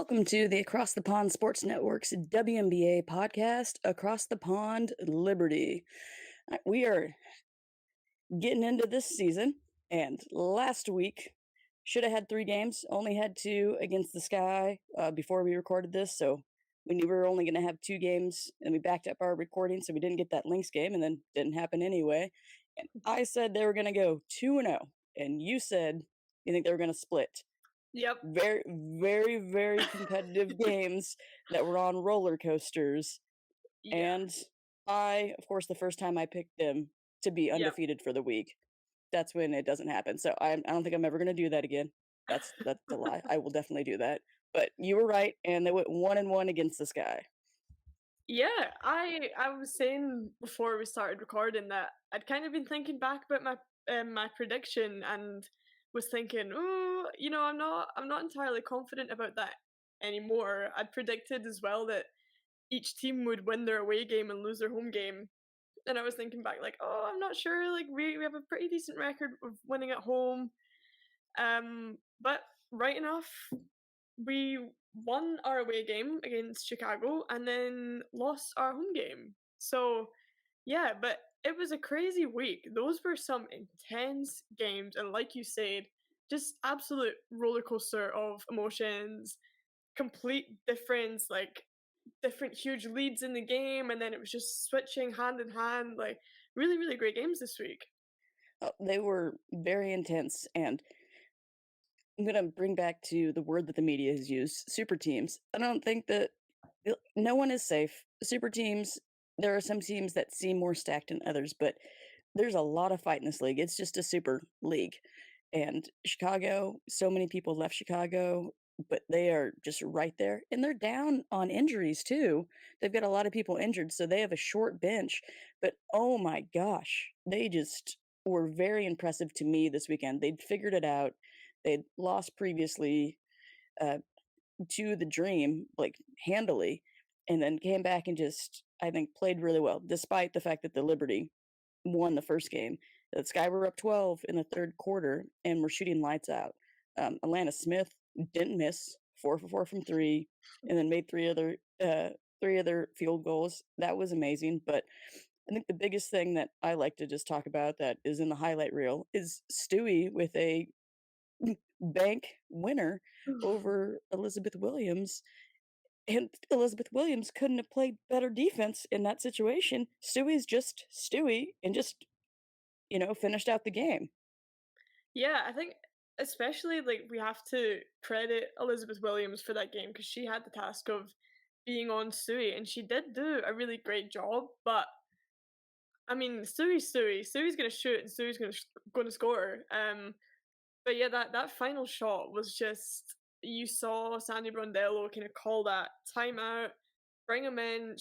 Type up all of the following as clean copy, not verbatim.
Welcome to the Across the Pond Sports Network's WNBA podcast, Across the Pond Liberty. We are getting into this season, and last week should have had 3 games, only had 2 against the Sky before we recorded this, so we knew we were only going to have 2 games, and we backed up our recording, so we didn't get that Lynx game, and then didn't happen anyway. And I said they were going to go 2-0, and you said you think they were going to split. Yep. Very, very, very competitive games that were on roller coasters. Yeah. And of course, the first time I picked them to be Yep. undefeated for the week, that's when it doesn't happen. So I don't think I'm ever going to do that again. That's a lie. I will definitely do that. But you were right, and they went 1-1 against the Sky. Yeah, I was saying before we started recording that I'd kind of been thinking back about my prediction and was thinking, oh, I'm not entirely confident about that anymore. I'd predicted as well that each team would win their away game and lose their home game. And I was thinking back like, oh, I'm not sure. Like we have a pretty decent record of winning at home. But right enough, we won our away game against Chicago and then lost our home game. So, yeah, but it was a crazy week. Those were some intense games, and like you said, just absolute roller coaster of emotions, complete difference, like different huge leads in the game, and then it was just switching hand in hand. Like, really, really great games this week. They were very intense, and I'm going to bring back to the word that the media has used, super teams. I don't think that no one is safe. Super teams, there are some teams that seem more stacked than others, but there's a lot of fight in this league. It's just a super league. And Chicago, so many people left Chicago, but they are just right there. And they're down on injuries too. They've got a lot of people injured, so they have a short bench. But oh my gosh, they just were very impressive to me this weekend. They'd figured it out. They'd lost previously uh, to the Dream, like handily, and then came back and just, I think, played really well, despite the fact that the Liberty won the first game. The Sky were up 12 in the third quarter and were shooting lights out. Alana Smith didn't miss, 4 for 4 from three, and then made three other field goals. That was amazing. But I think the biggest thing that I like to just talk about that is in the highlight reel is Stewie with a bank winner over Elizabeth Williams. And Elizabeth Williams couldn't have played better defense in that situation. Stewie's just Stewie and just, finished out the game. Yeah, I think especially like we have to credit Elizabeth Williams for that game because she had the task of being on Stewie and she did do a really great job. But I mean, Stewie's gonna shoot and Stewie's gonna score. But yeah, that final shot was just you saw Sandy Brondello kind of call that timeout, bring him in.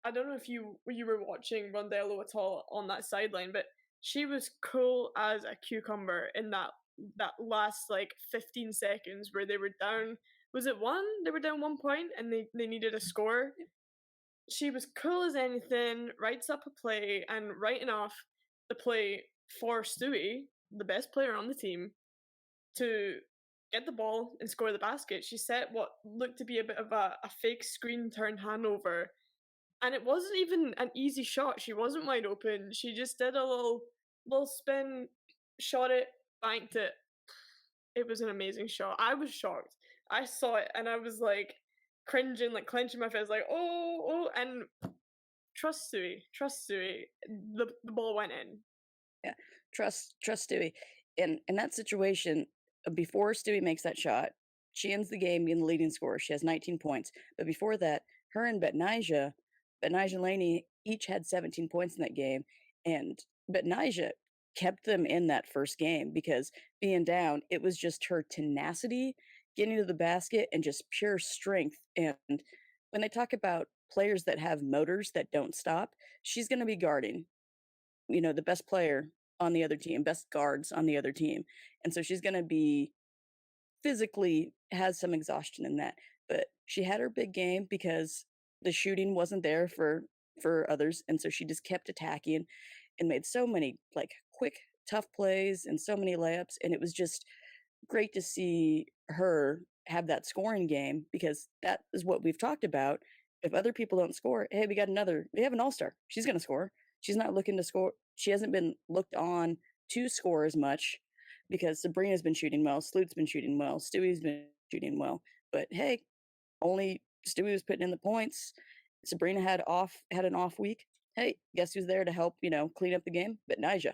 I don't know if you were watching Brondello at all on that sideline, but she was cool as a cucumber in that last like 15 seconds where they were down. Was it one? They were down 1 point and they needed a score. She was cool as anything, writes up a play and writing off the play for Stewie, the best player on the team, to get the ball and score the basket. She set what looked to be a bit of a fake screen turn handover. And it wasn't even an easy shot. She wasn't wide open. She just did a little spin, shot it, banked it. It was an amazing shot. I was shocked. I saw it and I was like cringing, like clenching my fist, like, oh, and trust Stewie. Trust Stewie. The ball went in. Yeah, trust Stewie. In that situation, before Stewie makes that shot, she ends the game being the leading scorer. She has 19 points. But before that, her and Betnijah Laney each had 17 points in that game. And Betnijah kept them in that first game because being down, it was just her tenacity, getting to the basket, and just pure strength. And when they talk about players that have motors that don't stop, she's going to be guarding, the best player on the other team, best guards on the other team. And so she's going to be physically has some exhaustion in that. But she had her big game because the shooting wasn't there for others, and so she just kept attacking and made so many like quick tough plays and so many layups, and it was just great to see her have that scoring game because that is what we've talked about. If other people don't score, hey, we have an all-star. She's gonna score. She's not looking to score. She hasn't been looked on to score as much because Sabrina's been shooting well, Sloot's been shooting well, Stewie's been shooting well. But hey, only Stewie was putting in the points. Sabrina had an off week. Hey, guess who's there to help, clean up the game? But Nija.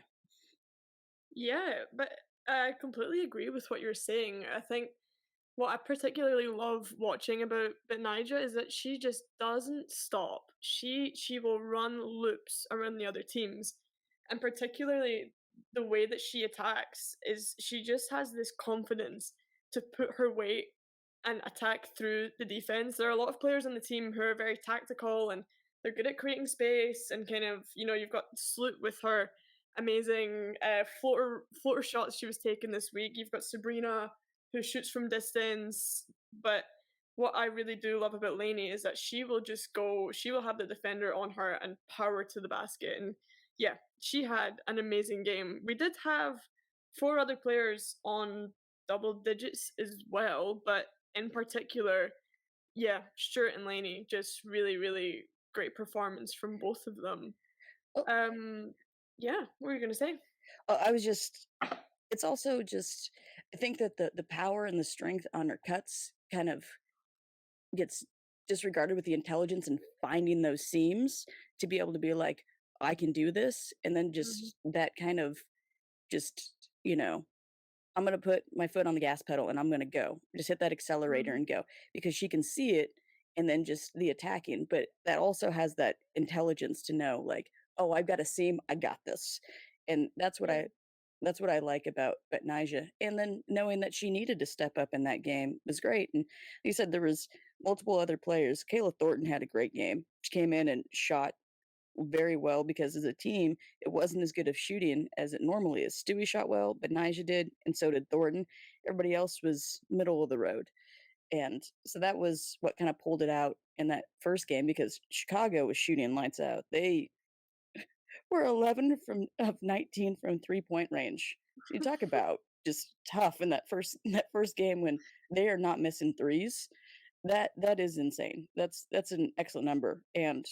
Yeah, but I completely agree with what you're saying. I think what I particularly love watching about Benija is that she just doesn't stop. She will run loops around the other teams, and particularly the way that she attacks is she just has this confidence to put her weight and attack through the defense. There are a lot of players on the team who are very tactical and they're good at creating space and kind of, you've got Sloot with her amazing floater shots she was taking this week. You've got Sabrina who shoots from distance. But what I really do love about Lainey is that she will have the defender on her and power to the basket. And yeah, she had an amazing game. We did have four other players on double digits as well, but in particular, yeah, Stuart and Lainey, just really, really great performance from both of them. Oh, Um, yeah, what were you gonna say? I was just it's also just I think that the power and the strength on her cuts kind of gets disregarded with the intelligence and finding those seams to be able to be like, I can do this. And then Mhm, just that kind of just, you know, I'm gonna put my foot on the gas pedal and I'm gonna go. Just hit that accelerator mhm, and go because she can see it and then just the attacking. But that also has that intelligence to know, like, oh, I've got a seam, I got this. And yeah. that's what I like about Betnijah. And then knowing that she needed to step up in that game was great. And you said there was multiple other players. Kayla Thornton had a great game. She came in and shot very well because as a team, it wasn't as good of shooting as it normally is. Stewie shot well, but Nija did, and so did Thornton. Everybody else was middle of the road. And so that was what kind of pulled it out in that first game because Chicago was shooting lights out. They were 11 from of 19 from 3-point range. So you talk about just tough in that first game when they are not missing threes. That is insane. That's an excellent number. And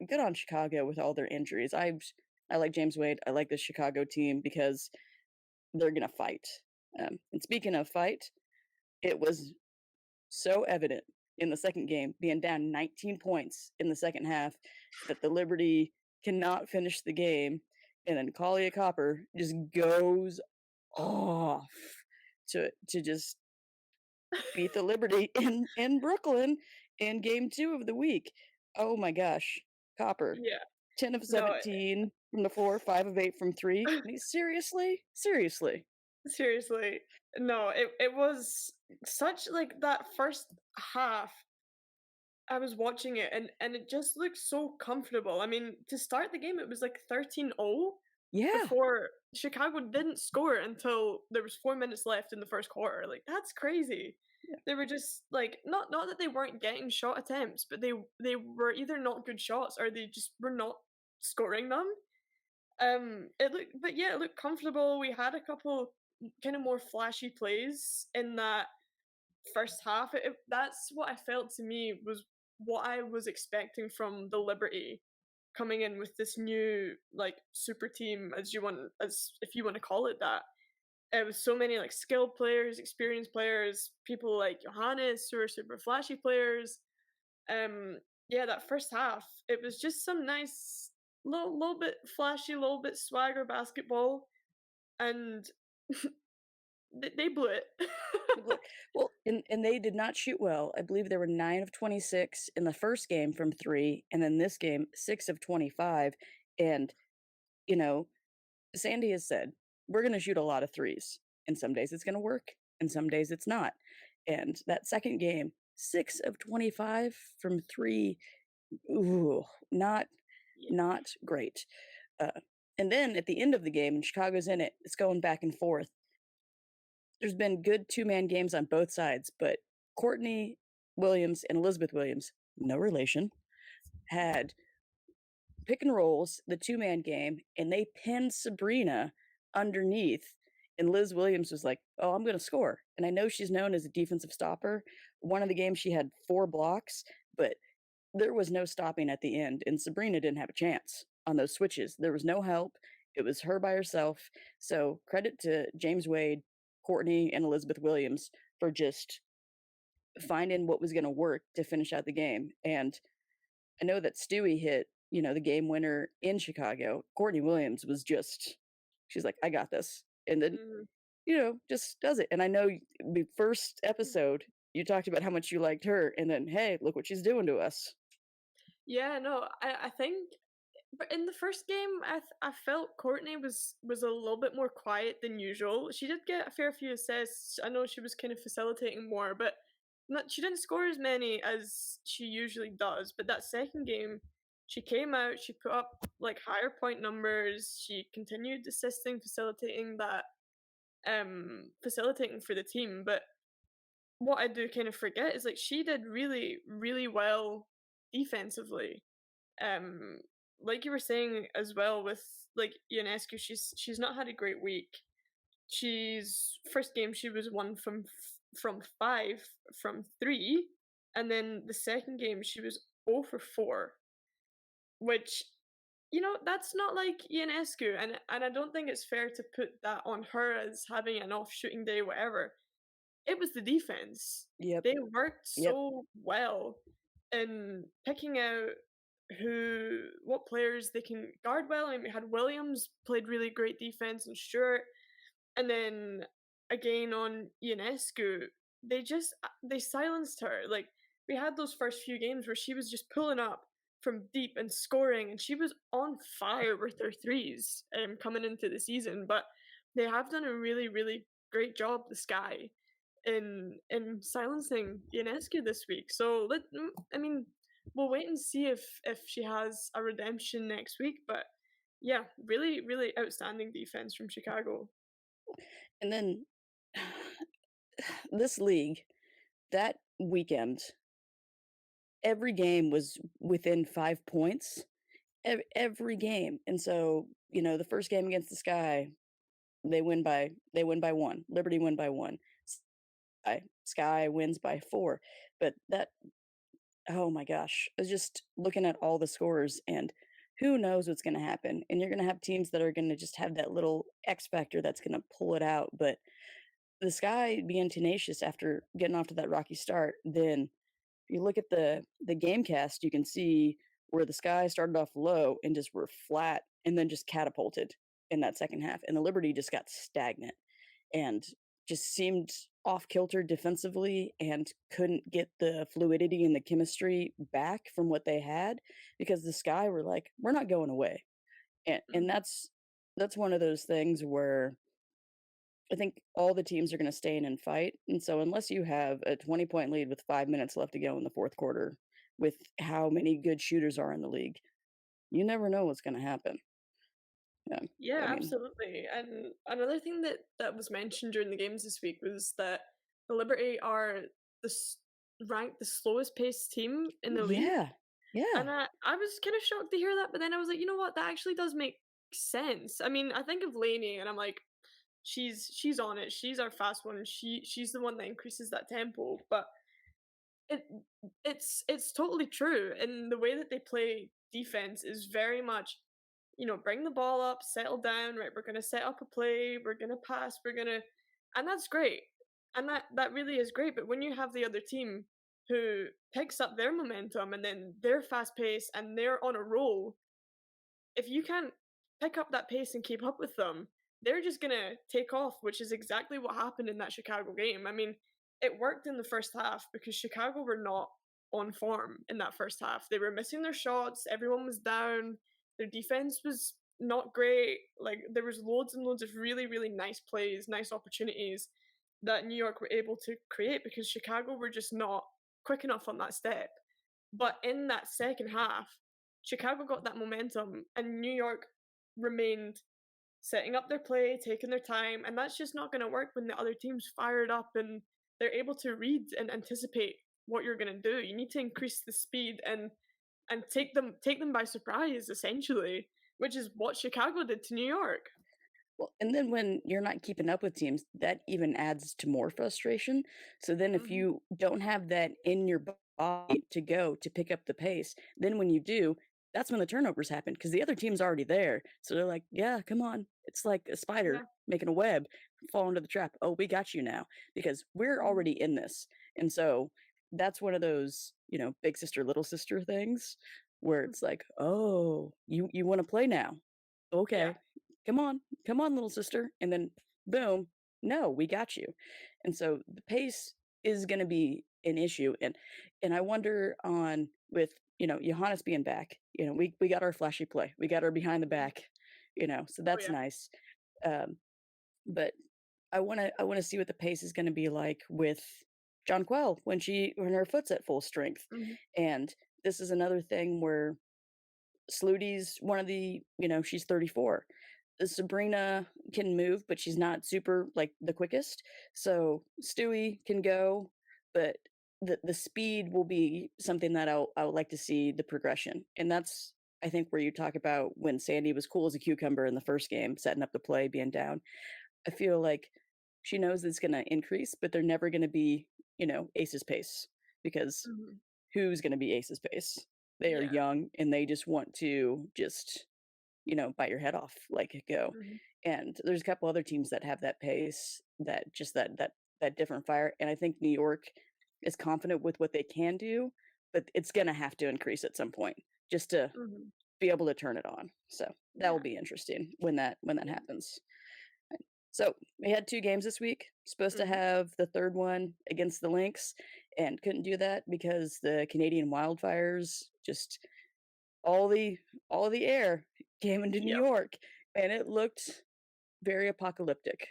good on Chicago with all their injuries. I like James Wade. I like the Chicago team because they're gonna fight. And speaking of fight, it was so evident in the second game, being down 19 points in the second half, that the Liberty cannot finish the game, and then Collier Copper just goes off to just beat the Liberty in Brooklyn in game 2 of the week. Oh my gosh, Copper, Yeah. 10 of No, 17 from the floor, 5 of 8 from 3. I mean, seriously? Seriously. seriously. No, it was such like that first half, I was watching it and it just looked so comfortable. I mean, to start the game, it was like 13-0 Yeah. before Chicago didn't score until there was 4 minutes left in the first quarter. Like, that's crazy. Yeah. They were just like not that they weren't getting shot attempts, but they were either not good shots or they just were not scoring them. It looked but yeah, it looked comfortable. We had a couple kind of more flashy plays in that first half. That's what I felt to me was what I was expecting from the Liberty coming in with this new like super team as if you want to call it that. It was so many like skilled players, experienced players, people like Johannes who are super flashy players. Yeah, that first half, it was just some nice little bit flashy, little bit swagger basketball, and they blew it. Well and they did not shoot well. I believe they were 9 of 26 in the first game from 3, and then this game, 6 of 25, and, you know, Sandy has said, "We're gonna shoot a lot of threes, and some days it's gonna work, and some days it's not." And that second game, 6 of 25 from 3, ooh, Yeah. not great. Uh, and then at the end of the game, and Chicago's in it, it's going back and forth. There's been good two-man games on both sides, but Courtney Williams and Elizabeth Williams, no relation, had pick and rolls, the two-man game, and they pinned Sabrina underneath, And Liz Williams was like, "Oh, I'm gonna score." And I know she's known as a defensive stopper. One of the games she had 4 blocks, but there was no stopping at the end, and Sabrina didn't have a chance on those switches. There was no help. It was her by herself. So credit to James Wade, Courtney, and Elizabeth Williams for just finding what was gonna work to finish out the game. And I know that Stewie hit, the game winner in Chicago. Courtney Williams was just she's like, "I got this." And then, Mhm. just does it. And I know the first episode, you talked about how much you liked her, and then, hey, look what she's doing to us. Yeah, no, I think but in the first game, I felt Courtney was a little bit more quiet than usual. She did get a fair few assists. I know she was kind of facilitating more, but not she didn't score as many as she usually does. But that second game, she came out, she put up like higher point numbers. She continued assisting, facilitating for the team. But what I do kind of forget is like she did really, really well defensively. Um, like you were saying as well with like Ionescu, she's not had a great week. She's first game she was one from 5 from 3, and then the second game she was 0 for 4, which that's not like Ionescu, and I don't think it's fair to put that on her as having an off shooting day, whatever. It was the defense. Yep, They worked yep. so well in picking out what players they can guard well. I mean, we had Williams played really great defense and Stewart, and then again on Ionescu, they silenced her. Like we had those first few games where she was just pulling up from deep and scoring, and she was on fire with her threes coming into the season. But they have done a really, really great job, the Sky, in silencing Ionescu this week. So I mean, we'll wait and see if she has a redemption next week. But yeah, really, really outstanding defense from Chicago. And then this league, that weekend, every game was within 5 points. Every game. And so, the first game against the Sky, they win by 1. Liberty win by 1. Sky wins by 4. But that oh my gosh, I was just looking at all the scores, and who knows what's gonna happen. And you're gonna have teams that are gonna just have that little X factor that's gonna pull it out. But the Sky being tenacious after getting off to that rocky start, then if you look at the game cast, you can see where the Sky started off low and just were flat and then just catapulted in that second half, and the Liberty just got stagnant and just seemed off kilter defensively and couldn't get the fluidity and the chemistry back from what they had because the Sky were like, "We're not going away." And Mhm. that's one of those things where I think all the teams are gonna stay in and fight, and so unless you have a 20-point lead with 5 minutes left to go in the 4th quarter, with how many good shooters are in the league, you never know what's gonna happen. Yeah, Yeah, I mean absolutely. And another thing that was mentioned during the games this week was that the Liberty are ranked the slowest paced team in the league. yeah, And yeah, I was kind of shocked to hear that, but then I was like, you know what, that actually does make sense. I mean, I think of Lainey and I'm like, she's on it. She's our fast one. She's the one that increases that tempo. But it it's totally true. And the way that they play defense is very much, bring the ball up, settle down, right? We're gonna set up a play, we're gonna pass, and that's great. And that really is great. But when you have the other team who picks up their momentum and then they're fast paced and they're on a roll, if you can't pick up that pace and keep up with them, they're just gonna take off, which is exactly what happened in that Chicago game. I mean, it worked in the first half because Chicago were not on form in that first half. They were missing their shots, everyone was down, their defense was not great. Like there was loads and loads of really, really nice plays, nice opportunities that New York were able to create because Chicago were just not quick enough on that step. But in that second half, Chicago got that momentum and New York remained setting up their play, taking their time, and that's just not going to work when the other team's fired up and they're able to read and anticipate what you're going to do. You need to increase the speed and take them by surprise essentially, which is what Chicago did to New York. Well, and then when you're not keeping up with teams, that even adds to more frustration. So then if Mhm. you don't have that in your body to go to pick up the pace, then when you do, that's when the turnovers happen because the other team's already there. So they're like, "Yeah, come on." It's like a spider Yeah. making a web, fall into the trap. "Oh, we got you now," because we're Mhm. already in this. And so that's one of those, big sister, little sister things where Mhm. it's like, "Oh, you wanna play now? Yeah. Okay. Come on. Come on, little sister." And then boom, no, we got you. And so the pace is going to be an issue. And I wonder on with, Johannes being back, we got our flashy play. We got our behind the Mhm. back, so Oh, that's yeah. nice. Um, but I want to see what the pace is going to be like with Jonquel when her foot's at full strength. Mhm. And this is another thing where Slutty's one of the, she's 34. Sabrina can move, but she's not super like the quickest. So Stewie can go, but the speed will be something that I would like to see the progression. And that's I think where you talk about when Sandy was cool as a cucumber in the first game, setting up the play, being down. I feel like she knows it's gonna increase, but they're never gonna be, Ace's pace because Mhm. who's gonna be Ace's pace? They are Yeah. young and they just want to just, bite your head off, like, go. Mhm. And there's a couple other teams that have that pace, that just that different fire, and I think New York is confident with what they can do, but it's gonna have to increase at some point just to Mhm. be able to turn it on. So, that will Yeah. be interesting when that Yeah. happens. So, we had 2 games this week, supposed to Mhm. have the 3rd one against the Lynx, and couldn't do that because the Canadian wildfires just all the all the air came into New Yep. York, and it looked very apocalyptic.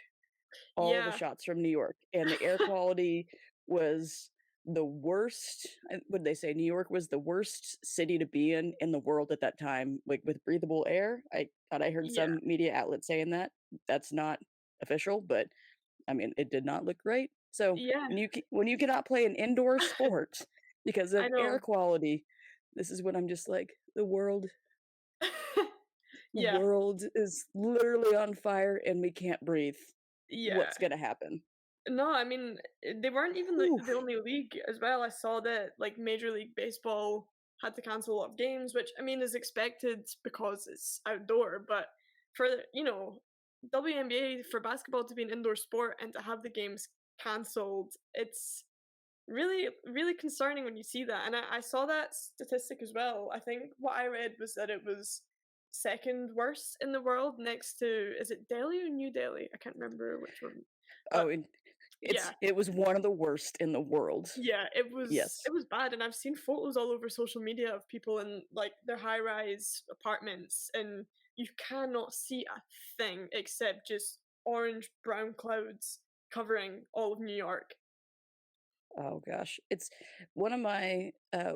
All the Yeah. shots from New York, and the air quality was the worst. What did they say? New York was the worst city to be in the world at that time, like with breathable air. I thought I heard Yeah. some media outlet saying that. That's not official, but I mean, it did not look great. So Yeah. when you cannot play an indoor sport because I of air know. quality, this is when I'm just like, the Yeah. world is literally on fire and we can't breathe. Yeah. What's gonna happen? No, I mean, they weren't even Whew. the only league as well. I saw that, like, Major League Baseball had to cancel a lot of games, which, I mean, is expected because it's outdoor, but for, WNBA, for basketball to be an indoor sport and to have the games canceled, it's really, really concerning when you see that, and I saw that statistic as well. I think what I read was that it was 2nd worst in the world next to, is it Delhi or New Delhi? I can't remember which one, Oh, but and yeah. it was one of the worst in the world. Yeah, Yes. it was bad, and I've seen photos all over social media of people in, like, their high-rise apartments, and you cannot see a thing except just orange, brown clouds covering all of New York. Oh gosh. It's one of my a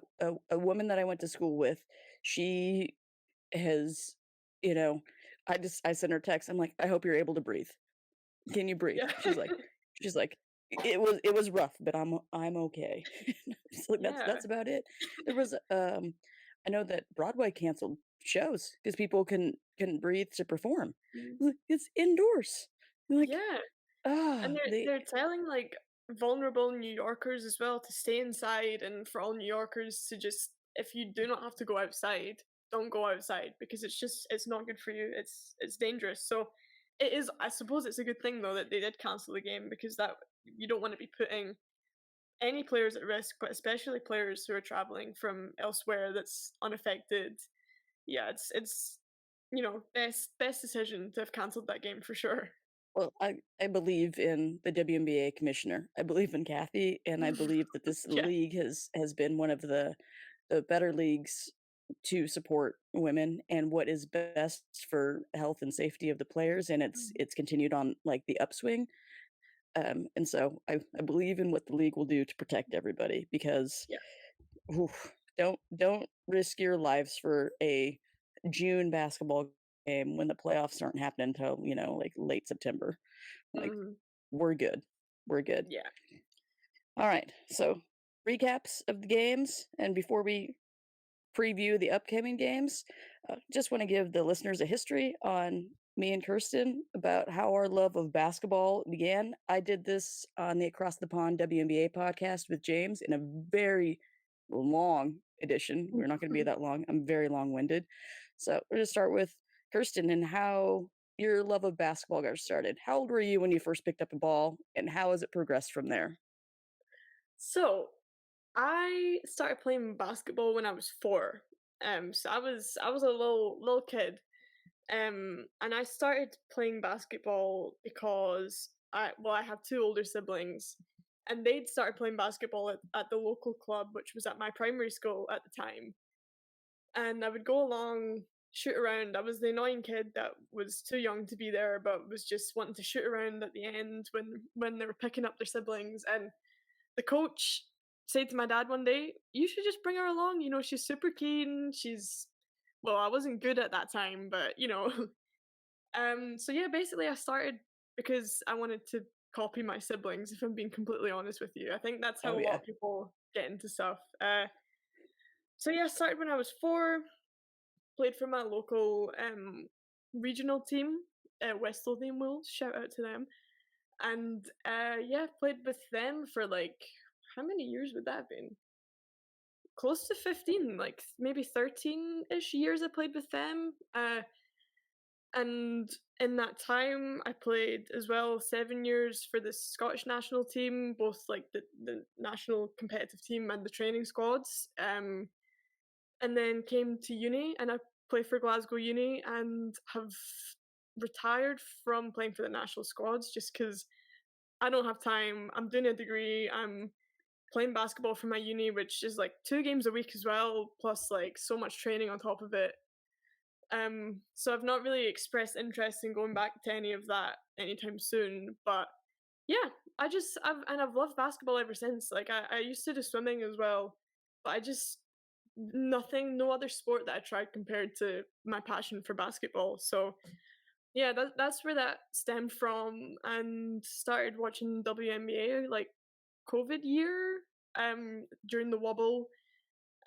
woman that I went to school with, she has, you know, I sent her a text. I'm like, "I hope you're able to breathe. Can you breathe?" Yeah. She's like, it was rough, but I'm okay." It's like Yeah. that's about it. There was I know that Broadway canceled shows because people couldn't breathe to perform. Mhm. It's indoors. Like, Yeah, and ah, they they're telling, like, vulnerable New Yorkers as well to stay inside, and for all New Yorkers to just, if you do not have to go outside, don't go outside because it's not good for you. It's dangerous. So it is, I suppose it's a good thing though that they did cancel the game, because that, you don't want to be putting any players at risk, but especially players who are traveling from elsewhere that's unaffected. Yeah, it's best decision to have canceled that game for sure. well, I believe in the WNBA commissioner. I believe in Kathy, and I believe that this Yeah. league has been one of the better leagues to support women and what is best for health and safety of the players, and it's Mhm. it's continued on like the upswing. And so I believe in what the league will do to protect everybody because Yeah. oof, don't risk your lives for a June basketball game when the playoffs aren't happening until, like late September. Like, Mhm. we're good. We're good. Yeah. All right. So, recaps of the games. And before we preview the upcoming games, just want to give the listeners a history on me and Kirsten about how our love of basketball began. I did this on the Across the Pond WNBA podcast with James in a very long edition. We're not going to be that long. I'm very long winded. So we're going to start with Kirsten and how your love of basketball got started. How old were you when you first picked up a ball, and how has it progressed from there? So I started playing basketball when I was 4. So I was a little kid. And I started playing basketball because I have 2 older siblings, and they'd started playing basketball at the local club, which was at my primary school at the time. And I would go along, shoot around. I was the annoying kid that was too young to be there, but was just wanting to shoot around at the end when they were picking up their siblings. And the coach said to my dad one day, "You should just bring her along. You know, she's super keen. She's well, I wasn't good at that time, but you know." So yeah, basically I started because I wanted to copy my siblings, if I'm being completely honest with you. I think that's how Oh a lot yeah. of people get into stuff. So yeah, I started when I was 4, played for my local regional team, West Lothian Wolves, shout out to them. And yeah, played with them for like how many years would that have been? Close to 15, like maybe 13-ish years I played with them. And in that time, I played as well 7 years for the Scottish national team, both like the national competitive team and the training squads. And then came to uni and I play for Glasgow Uni and have retired from playing for the national squads just because I don't have time. I'm doing a degree. I'm playing basketball for my uni, which is like 2 games a week as well, plus like so much training on top of it. So I've not really expressed interest in going back to any of that anytime soon. But yeah, I've loved basketball ever since. Like I used to do swimming as well, but I just nothing, no other sport that I tried compared to my passion for basketball. So yeah, that's where that stemmed from, and started watching WNBA like COVID year, during the wobble,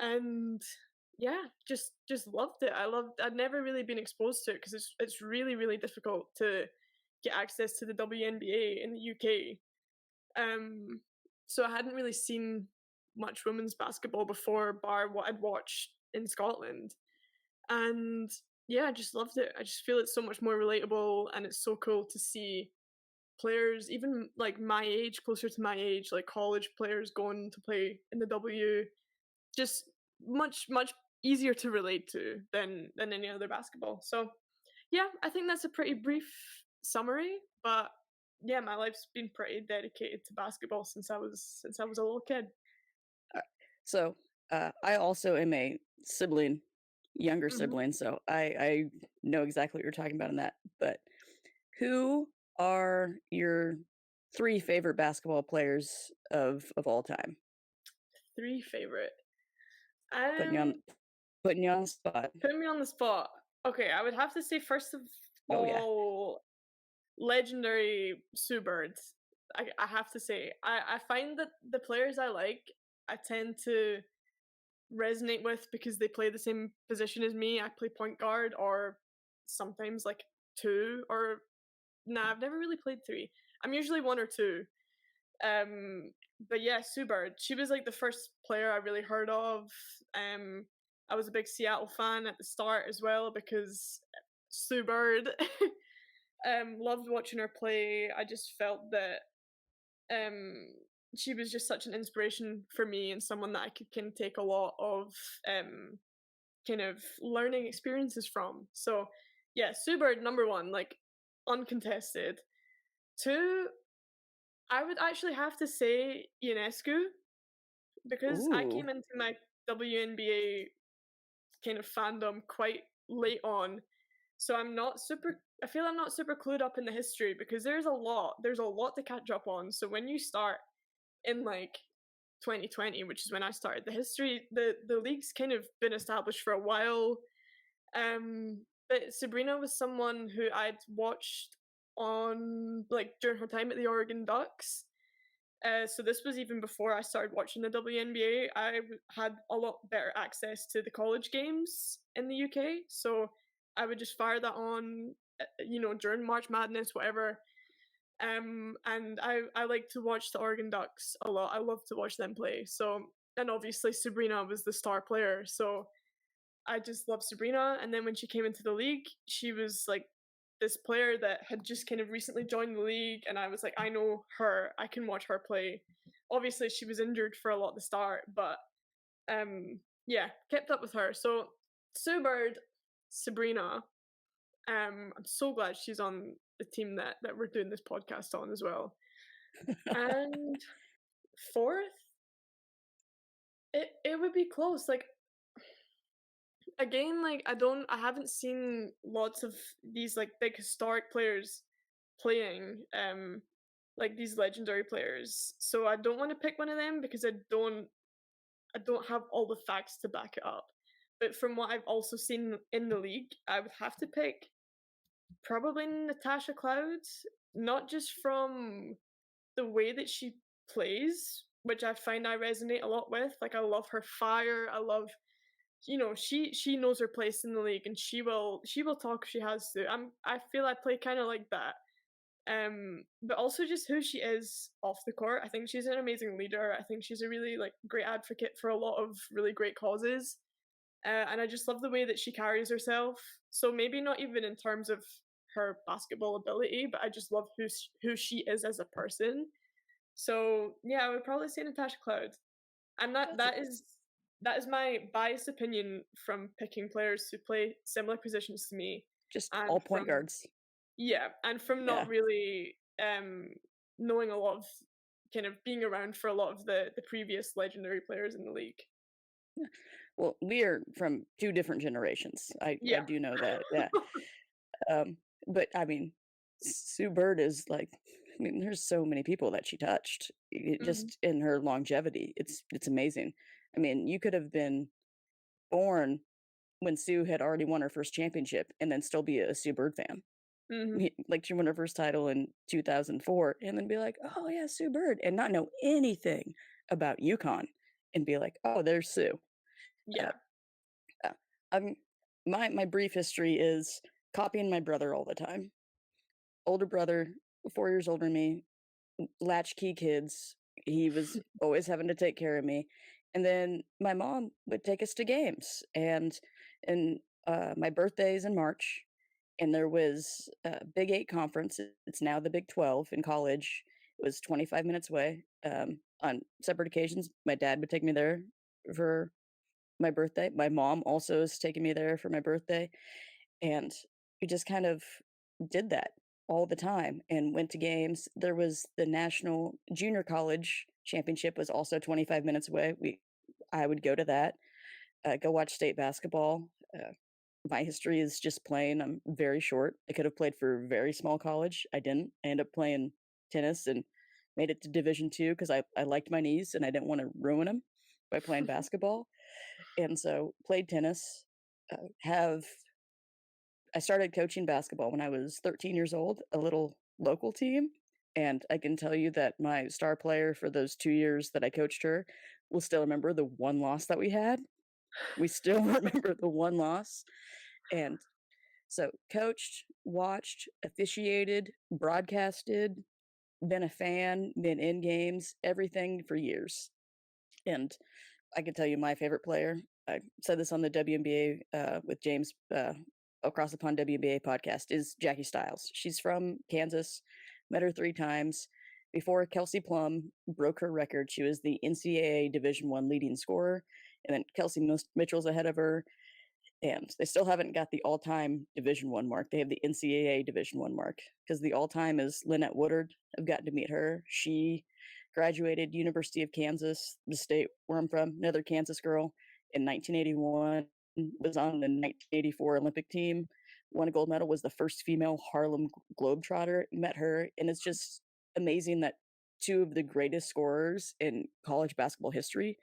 and yeah, just loved it. I'd never really been exposed to it because it's really difficult to get access to the WNBA in the UK. Um, so I hadn't really seen much women's basketball before, bar what I'd watched in Scotland, and yeah, I just loved it. I just feel it's so much more relatable, and it's so cool to see players, even like my age, closer to my age, like college players going to play in the W, just much easier to relate to than any other basketball. So yeah, I think that's a pretty brief summary, but yeah, my life's been pretty dedicated to basketball since I was a little kid. So, I also am a sibling, younger Mhm. sibling, so I know exactly what you're talking about in that. But who are your 3 favorite basketball players of all time? 3 favorite. Putting you Um, on putting you on the spot. Put me on the spot. Okay, I would have to say first of Oh, yeah. all, legendary Sue Bird. I have to say, I find that the players I like, I tend to resonate with because they play the same position as me. I play point guard or sometimes like 2 or nah, I've never really played 3. I'm usually 1 or 2. Um, but yeah, Sue Bird. She was like the first player I really heard of. Um, I was a big Seattle fan at the start as well because Sue Bird. Loved watching her play. I just felt that um she was just such an inspiration for me and someone that I could can take a lot of um kind of learning experiences from. So yeah, Sue Bird number 1, like uncontested. 2, I would actually have to say UNESCO because I Ooh. came into my WNBA kind of fandom quite late on. So I feel I'm not super clued up in the history because there's a lot to catch up on. So when you start in like 2020, which is when I started the history, the league's kind of been established for a while. But Sabrina was someone who I'd watched on like during her time at the Oregon Ducks. So this was even before I started watching the WNBA. Had a lot better access to the college games in the UK, so I would just fire that on during March Madness, whatever. And I like to watch the Oregon Ducks a lot. I love to watch them play. So, and obviously Sabrina was the star player, so I just love Sabrina. And then when she came into the league, she was like this player that had just kind of recently joined the league, and I was like, I know her. I can watch her play. Obviously, she was injured for a lot at the start, but yeah, kept up with her. So Sue Bird, Sabrina. I'm so glad she's on the team that we're doing this podcast on as well. And fourth, it would be close. Like again, like I haven't seen lots of these like big historic players playing, like these legendary players. So I don't want to pick one of them because I don't have all the facts to back it up. But from what I've also seen in the league, I would have to pick probably Natasha Cloud, not just from the way that she plays, which I find I resonate a lot with. Like I love her fire. I love, she knows her place in the league, and she will talk if she has to. I feel I play kind of like that. But also just who she is off the court. I think she's an amazing leader. I think she's a really like great advocate for a lot of really great causes. And I just love the way that she carries herself. So maybe not even in terms of her basketball ability, but I just love who she is as a person. So yeah, I would probably say Natasha Cloud, and that That's that is that is my biased opinion from picking players who play similar positions to me, just and all point from guards. yeah, and from Yeah. not really knowing a lot of kind of being around for a lot of the previous legendary players in the league. Well, we are from 2 different generations. I Yeah. do know that, yeah. Um, but I mean, Sue Bird is like, I mean, there's so many people that she touched, Mhm. just in her longevity. It's amazing. I mean, you could have been born when Sue had already won her first championship and then still be a Sue Bird fan. Mhm. Like she won her first title in 2004 and then be like, "Oh yeah, Sue Bird," and not know anything about UConn and be like, "Oh, there's Sue." Uh, Yeah. uh, I'm my brief history is copying my brother all the time. Older brother, 4 years older than me, latchkey kids. He was always having to take care of me. And then my mom would take us to games. And my birthday is in March, and there was a Big 8 conference. It's now the Big 12 in college. It was 25 minutes away. On separate occasions, my dad would take me there for my birthday. My mom also has taken me there for my birthday. And we just kind of did that all the time and went to games. There was the national junior college championship was also 25 minutes away. I would go to that, go watch state basketball. My history is just playing. I'm very short. I could have played for a very small college. I didn't. I ended up playing tennis and made it to Division 2 because I liked my knees and I didn't want to ruin them by playing basketball. And so played tennis. Have I started coaching basketball when I was 13 years old, a little local team, and I can tell you that my star player for those 2 years that I coached her will still remember the one loss that we had. We still remember the one loss, and so coached, watched, officiated, broadcasted, been a fan, been in games, everything for years, and I can tell you my favorite player. I said this on the WNBA with James Across the Pond WNBA podcast is Jackie Stiles. She's from Kansas. Met her 3 times. Before Kelsey Plum broke her record, she was the NCAA Division 1 leading scorer, and then Kelsey Mitchell's ahead of her. And they still haven't got the all-time Division 1 mark. They have the NCAA Division 1 mark because the all-time is Lynette Woodard. I've gotten to meet her. She graduated University of Kansas, the state where I'm from, another Kansas girl, in 1981. Was on the 1984 Olympic team. Won a gold medal. Was the first female Harlem Globetrotter. Met her, and it's just amazing that 2 of the greatest scorers in college basketball history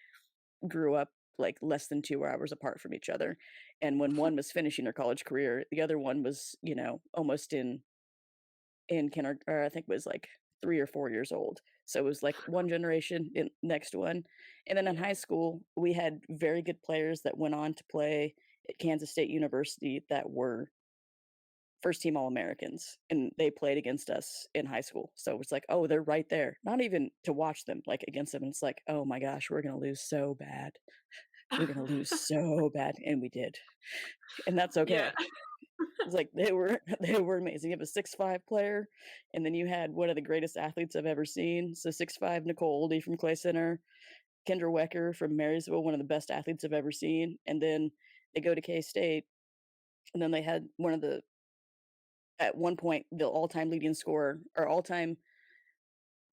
grew up like less than 2 hours apart from each other. And when one was finishing her college career, the other one was, almost in kinder or I think was like 3 or 4 years old. So it was like one generation in next one. And then in Yeah. high school, we had very good players that went on to play at Kansas State University that were first team All-Americans, and they played against us in high school. So it's like, oh, they're right there. Not even to watch them, like against them. And it's like, oh my gosh, we're gonna lose so bad. We're gonna lose so bad. And we did. And that's Yeah. okay. It's like they were they were amazing. You have a 6'5" player, and then you had one of the greatest athletes I've ever seen. So 6'5" Nicole Oldie from Clay Center, Kendra Wecker from Marysville, one of the best athletes I've ever seen. And then they go to K State, and then they had one of the at one point the all-time leading scorer or all-time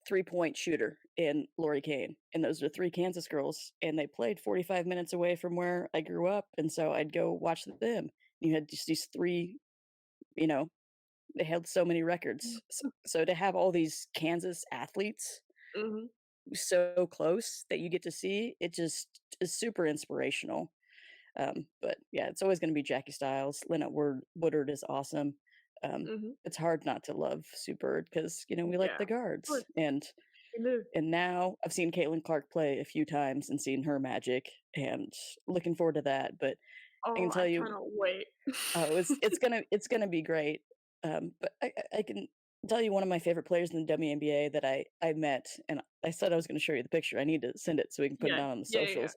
3-point shooter in Lori Kane. And those are three Kansas girls, and they played 45 minutes away from where I grew up, and so I'd go watch them. You had just these three, you know, they held so many records. So to have all these Kansas athletes Mhm. so close that you get to see, it just is super inspirational. But yeah, it's always gonna be Jackie Stiles. Lynette Woodard is awesome. Mhm. It's hard not to love Sue Bird because, we like Yeah. the Of course, guards, we do. and now I've seen Caitlin Clark play a few times and seen her magic, and looking forward to that, but I Oh, can tell I you, cannot wait. oh, it's gonna be great. But I can tell you one of my favorite players in the WNBA that I met, and I said I was gonna show you the picture. I need to send it so we can put it Yeah. out on the Yeah, yeah, yeah. socials,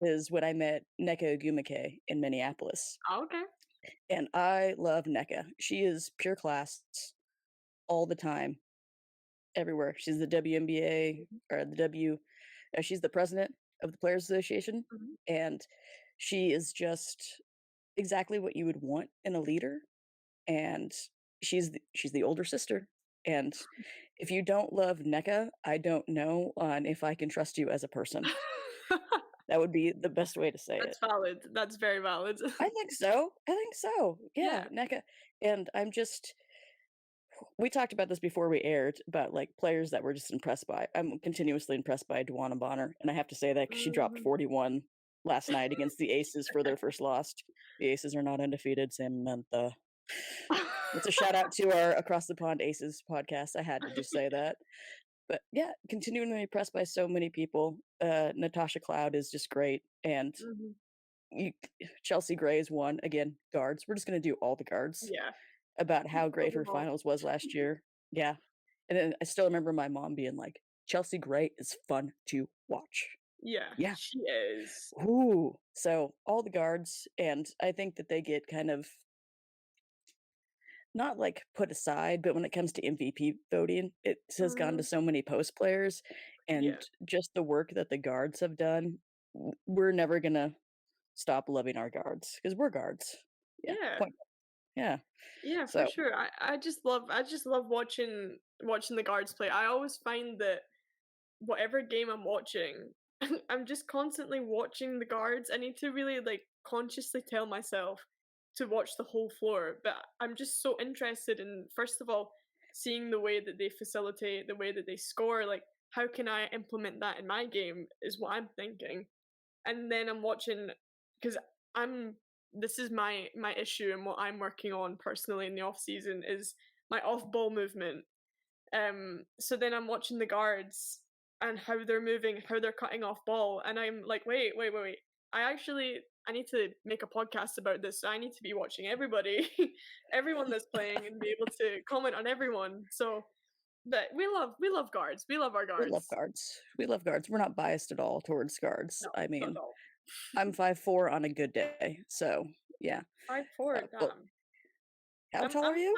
is when I met Nneka Ogwumike in Minneapolis, Oh, okay. and I love Nneka. She is pure class all the time, everywhere. She's the WNBA Mhm. or the she's the president of the Players Association, Mhm. and she is just exactly what you would want in a leader, and she's the older sister, and if you don't love NECA, I don't know on if I can trust you as a person. That would be the best way to say That's it. valid. That's very valid. I think so. I think so. Yeah, Yeah. NECA, and we talked about this before we aired about, like, players that we're just impressed by. I'm continuously impressed by Dawana Bonner, and I have to say that 'cause she dropped Mhm. 41 last night against the Aces for their first loss. The Aces are not undefeated, Samantha. That's a shout out to our Across the Pond Aces podcast. I had to just say that. But yeah, continuing to be impressed by so many people. Natasha Cloud is just great, and Mhm. you, Chelsea Gray is one. Again, guards. We're just gonna do all the guards Yeah. about how Love great her them all. finals was last year. Yeah, and then I still remember my mom being like, "Chelsea Gray is fun to watch." Yeah, Yeah. she is. Ooh. So all the guards, and I think that they get kind of not like put aside, but when it comes to MVP voting, it has gone to Mhm. so many post players, and Yeah. just the work that the guards have done, we're never gonna stop loving our guards because we're guards. Yeah, Yeah. point. Yeah. Yeah, for So sure. I just love watching the guards play. I always find that whatever game I'm watching, I'm just constantly watching the guards. I need to really like consciously tell myself to watch the whole floor. But I'm just so interested in first of all seeing the way that they facilitate, the way that they score. Like, how can I implement that in my game? Is what I'm thinking. And then I'm watching because I'm this is my issue and what I'm working on personally in the off season is my off ball movement. So then I'm watching the guards and how they're moving, how they're cutting off ball, and I'm like, wait, wait, wait, wait. I need to make a podcast about this. So I need to be watching everybody, everyone that's playing, and be able to comment on everyone. So, but we love guards. We love our we love guards. guards. We love guards. We're not biased at all towards guards. No, I not at mean, all. I'm 5'4" on a good day. So yeah. 5'4", Well, damn. how I'm tall are I'm you?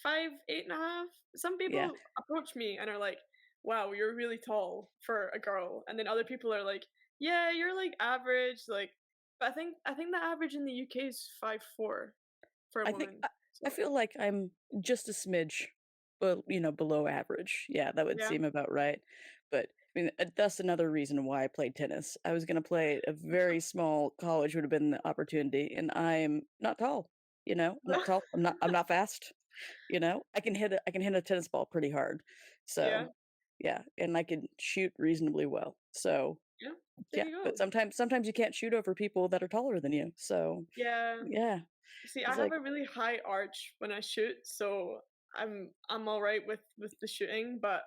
5'8", 5'8.5". Some Yeah. people approach me and are like, "Wow, you're really tall for a girl," and then other people are like, "Yeah, you're like average." Like, but I think the average in the UK is 5'4" for a I think woman. I So feel like I'm just a smidge, below average. Yeah, that would yeah, seem about right. But I mean, that's another reason why I played tennis. I was going to play at a very small college would have been the opportunity, and I'm not tall. I'm not tall. I'm not fast. I can hit a tennis ball pretty hard. yeah, So yeah, and I can shoot reasonably well. So yeah. There yeah, you but go. sometimes you can't shoot over people that are taller than you. So Yeah. yeah, See, I it's have like a really high arch when I shoot, so I'm all right with the shooting, but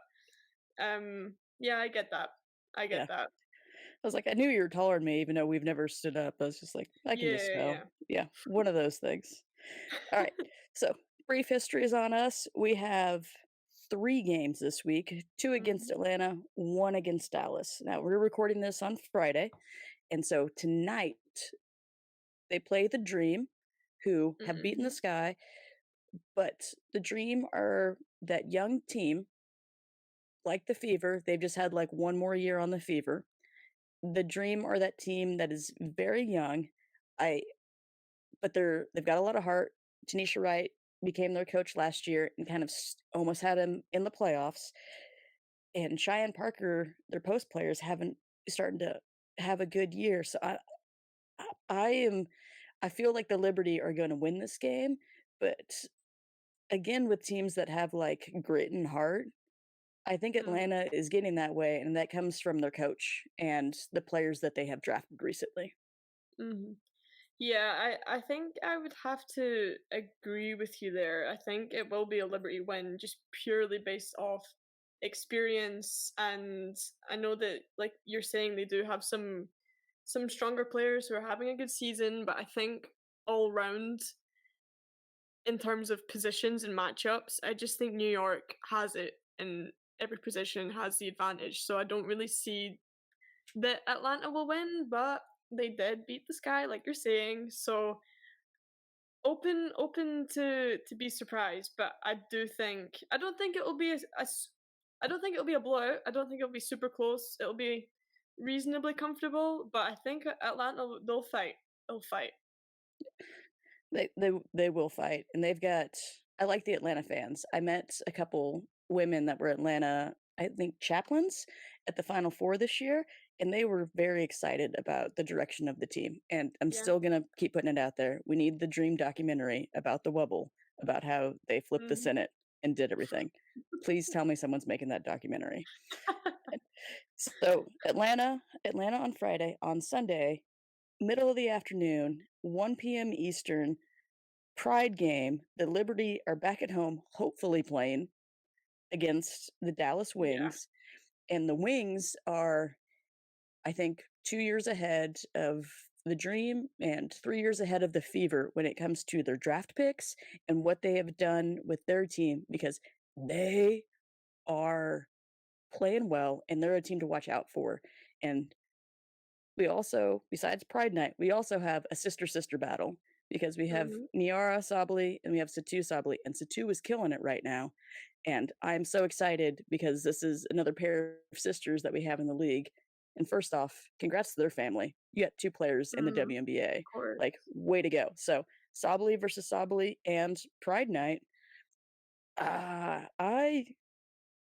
yeah, I get that. I yeah. get that. I was like, I knew you were taller than me, even though we've never stood up. I was just like, I can just Yeah, tell. yeah. Yeah, one of those things. All right. So, brief history is on us. We have 3 games this week, 2 against Mhm, Atlanta, 1 against Dallas. Now, we're recording this on Friday, and so tonight they play the Dream, who have beaten the mhm. Sky, but the Dream are that young team, like the Fever. They've just had, like, 1 more year on the Fever. The Dream are that team that is very young. I But they've got a lot of heart. Tanisha Wright became their coach last year and kind of almost had him in the playoffs. And Cheyenne Parker, their post players, haven't starting to have a good year. So I am I feel like the Liberty are going to win this game, but again with teams that have like grit and heart, I think Mhm, Atlanta is getting that way, and that comes from their coach and the players that they have drafted recently. mhm. Yeah, I think I would have to agree with you there. I think it will be a Liberty win just purely based off experience, and I know that like you're saying they do have some stronger players who are having a good season, but I think all round in terms of positions and matchups, I just think New York has it in every position, has the advantage. So I don't really see that Atlanta will win, but they did beat the Sky, like you're saying. So open to be surprised, but I don't think it will be I don't think it'll be a blowout. I don't think it'll be super close. It'll be reasonably comfortable, but I think Atlanta they'll fight. They'll fight. They will fight, and they've got I like the Atlanta fans. I met a couple women that were Atlanta, I think, chaplains at the Final Four this year, and they were very excited about the direction of the team, and I'm Yeah. still gonna keep putting it out there. We need the Dream documentary about the Wubble, about how they flipped the Mhm. Senate and did everything. Please tell me someone's making that documentary. So, Atlanta on Friday. On Sunday, middle of the afternoon, 1 PM Eastern, Pride game. The Liberty are back at home, hopefully playing against the Dallas Yeah. Wings, and the Wings are, I think, 2 years ahead of the Dream and 3 years ahead of the Fever when it comes to their draft picks and what they have done with their team because they are playing well, and they're a team to watch out for, and we also, besides Pride Night, we also have a sister-sister battle because we have Mhm. Niara Sabally and we have Satu Sabally, and Satu is killing it right now, and I'm so excited because this is another pair of sisters that we have in the league, and first off, congrats to their family. You got 2 players in the Mhm. WNBA, Of course. like, way to go. So, Sabally versus Sabally and Pride Night, I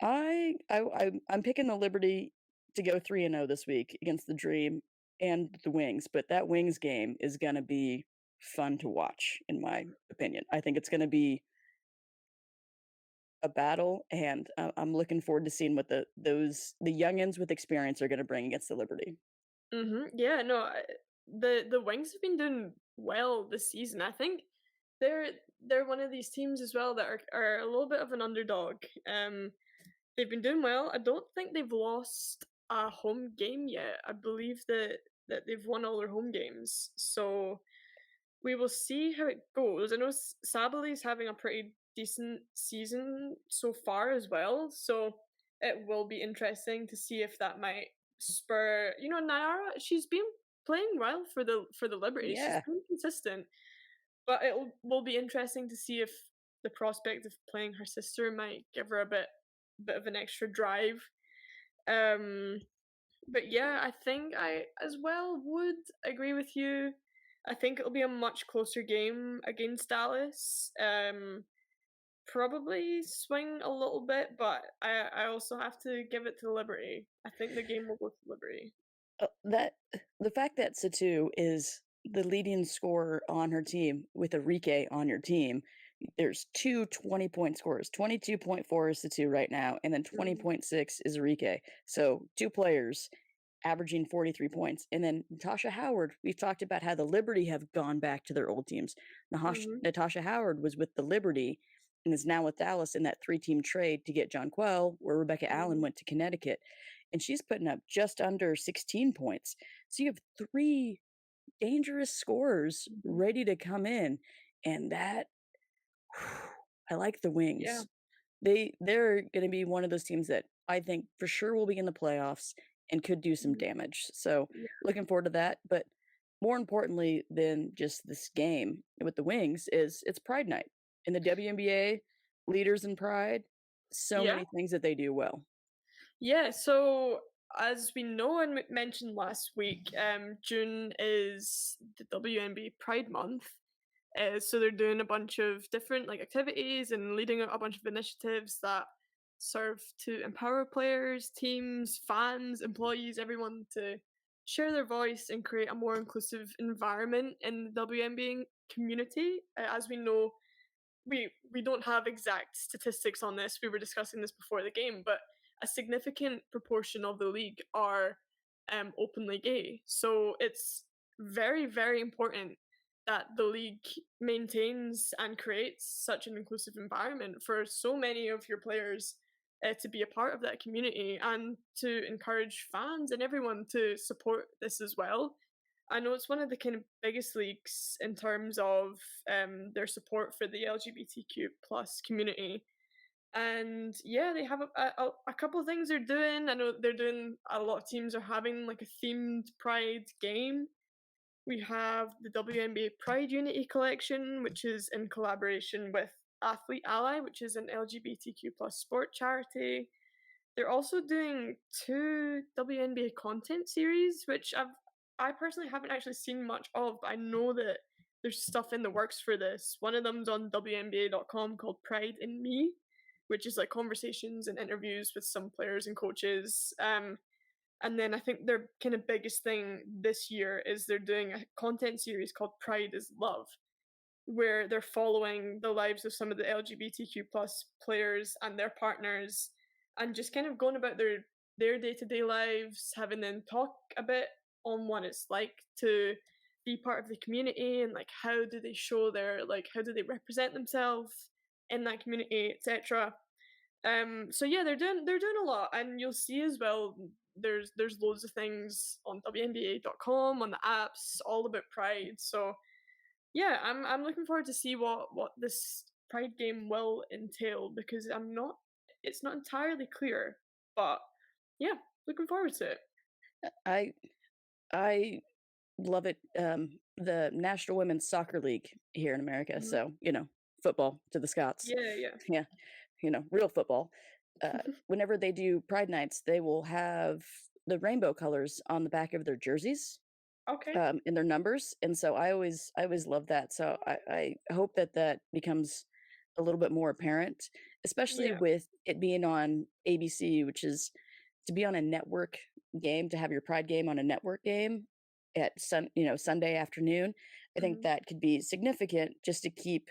I'm picking the Liberty to go 3-0 this week against the Dream and the Wings, but that Wings game is gonna be fun to watch, in my opinion. I think it's gonna be a battle, and I'm looking forward to seeing what the youngins with experience are gonna bring against the Liberty. Mhm. Yeah, no, the Wings have been doing well this season. I think they're one of these teams as well that are a little bit of an underdog. They've been doing well. I don't think they've lost a home game yet. I believe that they've won all their home games. So we will see how it goes. I know Sabaly's having a pretty decent season so far as well, so it will be interesting to see if that might spur. You know, Nayara, she's been playing well for the Liberty. She's Yeah. been consistent, but will be interesting to see if the prospect of playing her sister might give her a bit of an extra drive. Um, but yeah, I think I as well would agree with you. I think it'll be a much closer game against Dallas. Probably swing a little bit, but I also have to give it to Liberty. I think the game will go to Liberty. That the fact that Satu is the leading scorer on her team with Enrique on your team, there's 2 20-point scorers. 22.4 is Satu right now, and then Mhm, 20.6 is Enrique. So 2 players averaging 43 points. And then Natasha Howard, we've talked about how the Liberty have gone back to their old teams. mhm, Natasha Howard was with the Liberty and is now with Dallas in that 3-team trade to get John Quell, where Rebecca Allen mhm, went to Connecticut. And she's putting up just under 16 points. So you have 3 dangerous scorers mhm, ready to come in. and that I like the Yeah. Wings. They're gonna be one of those teams that I think for sure will be in the playoffs and could do some Mhm. damage. So, Yeah. looking forward to that, but more importantly than just this game with the Wings is it's Pride Night. In the WNBA, leaders in pride, so Yeah. many things that they do well. Yeah, so as we know and mentioned last week, June is the WNBA Pride Month. So they're doing a bunch of different like activities and leading a bunch of initiatives that serve to empower players, teams, fans, employees, everyone to share their voice and create a more inclusive environment in the WNBA community. As we know, we don't have exact statistics on this. We were discussing this before the game, but a significant proportion of the league are openly gay. So it's very, very important that the league maintains and creates such an inclusive environment for so many of your players to be a part of that community and to encourage fans and everyone to support this as well. I know it's one of the kind of biggest leagues in terms of their support for the LGBTQ plus community. And yeah, they have a couple of things they're doing. I know they're doing a lot of teams are having like a themed Pride game. We have the WNBA Pride Unity Collection, which is in collaboration with Athlete Ally, which is an LGBTQ plus sport charity. They're also doing 2 WNBA content series, which I personally haven't actually seen much of, but I know that there's stuff in the works for this. One of them's on WNBA.com called Pride in Me, which is like conversations and interviews with some players and coaches. And then I think their kind of biggest thing this year is they're doing a content series called Pride is Love, where they're following the lives of some of the LGBTQ plus players and their partners and just kind of going about their day-to-day lives, having them talk a bit on what it's like to be part of the community and like how do they show their like how do they represent themselves in that community, etc. So yeah, they're doing a lot, and you'll see as well. There's loads of things on WNBA.com on the apps all about Pride. So yeah, I'm looking forward to see what this Pride game will entail because I'm not it's not entirely clear, but yeah, looking forward to it. I I love it. The National Women's Soccer League here in America, Mhm. so, football to the Scots. Yeah, yeah. Yeah, real football. Whenever they do pride nights, they will have the rainbow colors on the back of their jerseys, Okay. and their numbers, and so I always love that, so I hope that that becomes a little bit more apparent, especially Yeah. with it being on ABC, which is to be on a network game, to have your pride game on a network game at Sunday afternoon. I think Mhm. that could be significant just to keep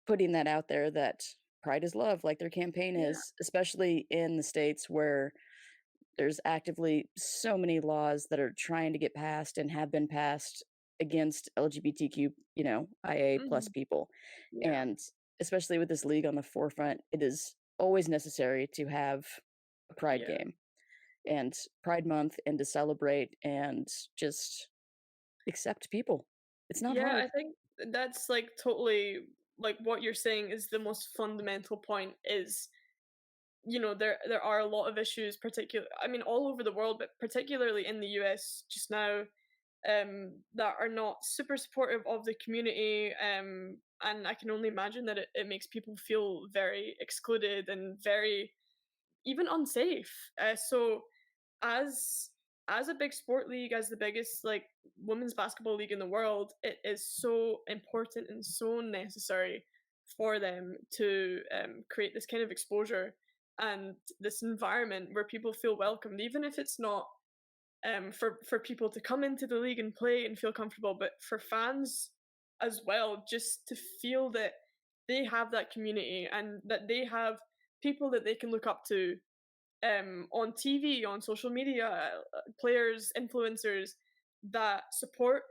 putting that out there that pride is love, like their campaign Yeah. is, especially in the States where there's actively so many laws that are trying to get passed and have been passed against LGBTQ, IA plus Mhm. people. Yeah. And especially with this league on the forefront, it is always necessary to have a pride Yeah. game and Pride Month and to celebrate and just accept people. It's not Yeah, hard. I think that's like totally like what you're saying is the most fundamental point is there are a lot of issues particular I mean all over the world but particularly in the US just now that are not super supportive of the community and I can only imagine that it makes people feel very excluded and very even unsafe so as as a big sport league, as the biggest like women's basketball league in the world, it is so important and so necessary for them to create this kind of exposure and this environment where people feel welcomed, even if it's not for people to come into the league and play and feel comfortable, but for fans as well, just to feel that they have that community and that they have people that they can look up to on TV, on social media, players, influencers that support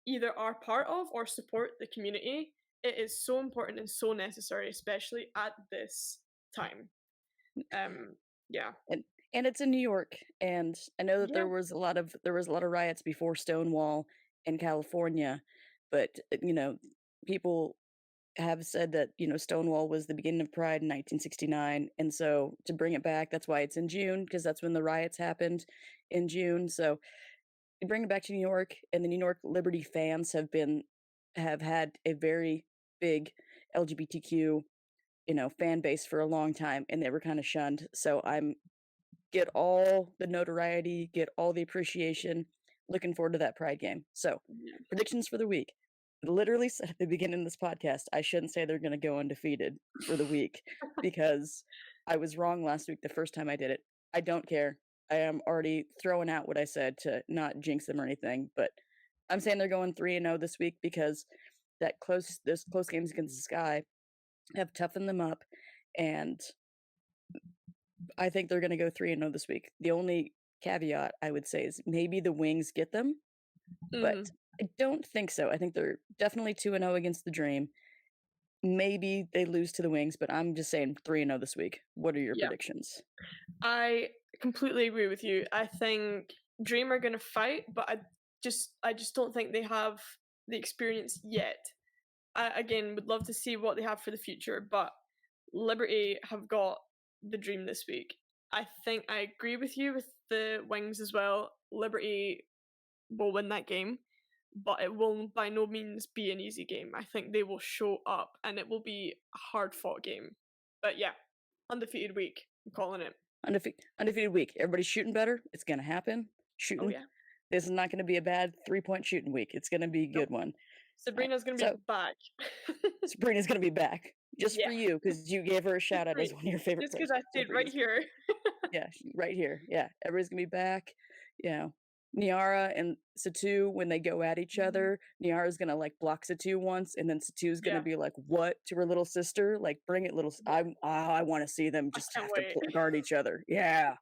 either are part of or support the community. It is so important and so necessary, especially at this time. Um, yeah, And it's in New York, and I know that yeah, there was a lot of riots before Stonewall in California, but, people have said that, Stonewall was the beginning of Pride in 1969, and so to bring it back, that's why it's in June, because that's when the riots happened in June, so you bring it back to New York, and the New York Liberty fans have had a very big LGBTQ, fan base for a long time, and they were kinda shunned, so I'm get all the notoriety, get all the appreciation. Looking forward to that Pride game. So, Yeah. predictions for the week. Literally said at the beginning of this podcast, I shouldn't say they're gonna go undefeated for the week because I was wrong last week the first time I did it. I don't care. I am already throwing out what I said to not jinx them or anything, but I'm saying they're going 3-0 this week because those close games against the Sky have toughened them up, and I think they're gonna go 3-0 this week. The only caveat I would say is maybe the Wings get them, but Mhm. I don't think so. I think they're definitely 2-0 against the Dream. Maybe they lose to the Wings, but I'm just saying 3-0 this week. What are your Yeah. predictions? I completely agree with you. I think Dream are gonna fight, but I just don't think they have the experience yet. I again would love to see what they have for the future, but Liberty have got the Dream this week. I think I agree with you with the Wings as well. Liberty will win that game, but it will by no means be an easy game. I think they will show up and it will be a hard fought game. But yeah, undefeated week. I'm calling it. Undefeated week. Everybody's shooting better. It's gonna happen. Oh Shooting. yeah. This is not gonna be a bad 3-point shooting week. It's gonna be a Nope. good one. Sabrina's gonna be So back. Sabrina's gonna be back just for Yeah, you because you gave her a just shout out for as me. one of your favorite Just players. because I stayed right Sabrina's here. Yeah, right here. Yeah, everybody's gonna be back. You know, Niara and Satu, when they go at each Mhm. other, Niara's gonna like block Satu once, and then Satu's gonna Yeah, be like, "What?" to her little sister. Like, bring it, little. yeah. I want to see them I just can't have to wait. guard each other. Yeah,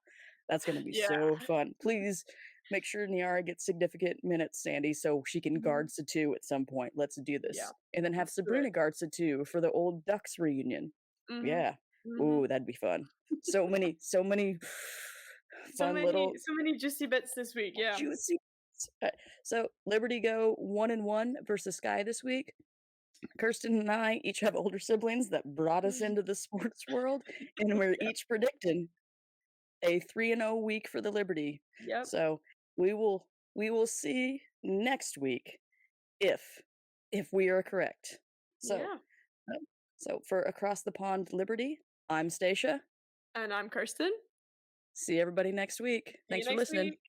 that's gonna be Yeah. so fun. Please make sure Niara gets significant minutes, Sandy, so she can Mhm. guard Satu at some point. Let's do Yeah, this, and then have let's do it. Sabrina guard Satu for the old Ducks reunion. Mhm. Yeah. Mhm. Ooh, that'd be fun. So many So fun many little so many juicy bits this week, yeah. juicy so Liberty go 1-1 versus Sky this week. Kirsten and I each have older siblings that brought us into the sports world, and we're Yep, each predicting a 3-0 week for the Liberty. yep. So we will see next week if we are correct. So Yeah. uh, so for Across the Pond Liberty, I'm Stacia. And I'm Kirsten. See everybody next week. See you Thanks for next listening. week.